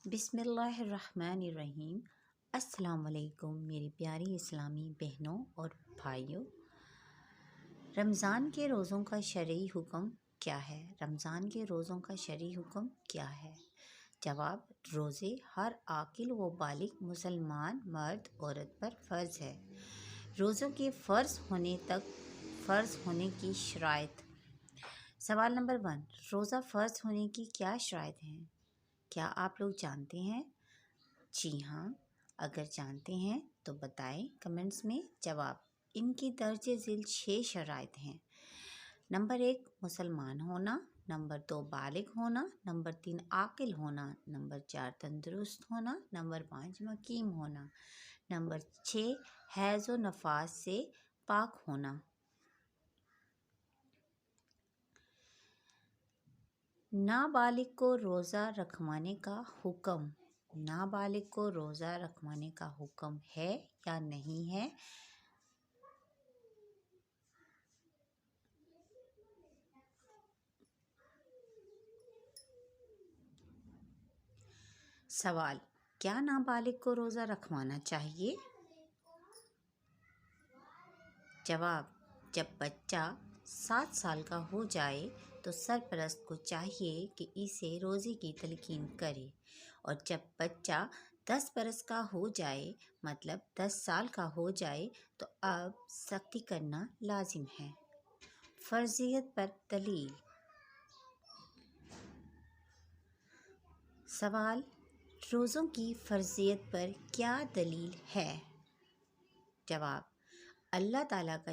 بسم اللہ الرحمن الرحیم۔ السلام علیکم میری پیاری اسلامی بہنوں اور بھائیوں۔ رمضان کے روزوں کا شرعی حکم کیا ہے؟ رمضان کے روزوں کا شرعی حکم کیا ہے؟ جواب: روزے ہر عاقل و بالغ مسلمان مرد عورت پر فرض ہے۔ روزوں کے فرض ہونے کی شرائط۔ سوال نمبر 1، روزہ فرض ہونے کی کیا شرائط ہیں؟ کیا آپ لوگ جانتے ہیں؟ جی ہاں، اگر جانتے ہیں تو بتائیں کمنٹس میں جواب۔ ان کی درج ذیل 6 شرائط ہیں۔ نمبر 1، مسلمان ہونا۔ نمبر 2، بالغ ہونا۔ نمبر 3، عاقل ہونا۔ نمبر 4، تندرست ہونا۔ نمبر 5، مقیم ہونا۔ نمبر 6، حیض و نفاس سے پاک ہونا۔ نابالغ کو روزہ رکھوانے کا حکم۔ نابالغ کو روزہ رکھوانے کا حکم ہے یا نہیں ہے؟ سوال: کیا نابالغ کو روزہ رکھوانا چاہیے؟ جواب: جب بچہ 7 سال کا ہو جائے تو سرپرست کو چاہیے کہ اسے روزے کی تلقین کرے، اور جب بچہ 10 برس کا ہو جائے، مطلب 10 سال کا ہو جائے، تو اب سختی کرنا لازم ہے۔ فرضیت پر دلیل۔ سوال: روزوں کی فرضیت پر کیا دلیل ہے؟ جواب: اللہ تعالیٰ کا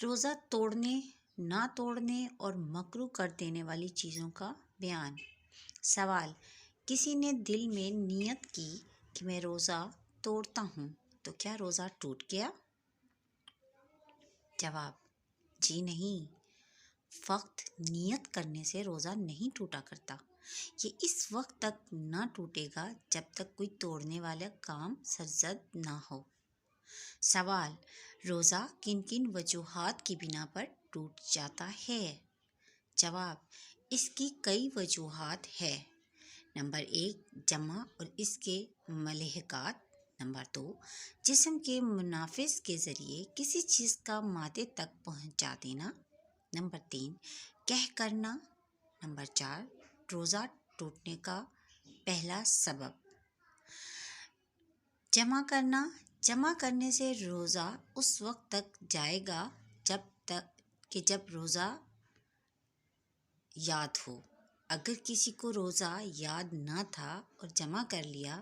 روزہ توڑنے، نہ توڑنے اور مکروہ کر دینے والی چیزوں کا بیان۔ سوال: کسی نے دل میں نیت کی کہ میں روزہ توڑتا ہوں تو کیا روزہ ٹوٹ گیا؟ جواب: جی نہیں، فقط نیت کرنے سے روزہ نہیں ٹوٹا کرتا۔ یہ اس وقت تک نہ ٹوٹے گا جب تک کوئی توڑنے والا کام سرزد نہ ہو۔ سوال: روزہ کن کن وجوہات کی بنا پر ٹوٹ جاتا ہے؟ جواب: اس کی کئی وجوہات ہے۔ نمبر 1، جمع اور اس کے ملحقات۔ نمبر 2، جسم کے منافذ کے ذریعے کسی چیز کا معدے تک پہنچا دینا۔ نمبر 3، قحط کرنا۔ نمبر 4، روزہ ٹوٹنے کا پہلا سبب۔ جمع کرنا۔ جمع کرنے سے روزہ اس وقت تک جائے گا جب روزہ یاد ہو۔ اگر کسی کو روزہ یاد نہ تھا اور جمع کر لیا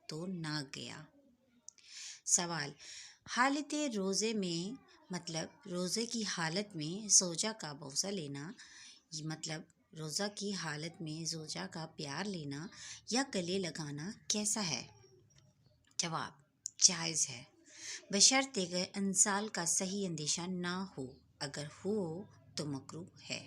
تو نہ گیا۔ سوال: حالت روزے میں، مطلب روزے کی حالت میں زوجہ کا بوسہ لینا، مطلب روزہ کی حالت میں زوجہ کا پیار لینا یا گلے لگانا کیسا ہے؟ جواب: جائز ہے، بشرطیکہ انزال کا صحیح اندیشہ نہ ہو۔ اگر ہو تو مکروہ ہے۔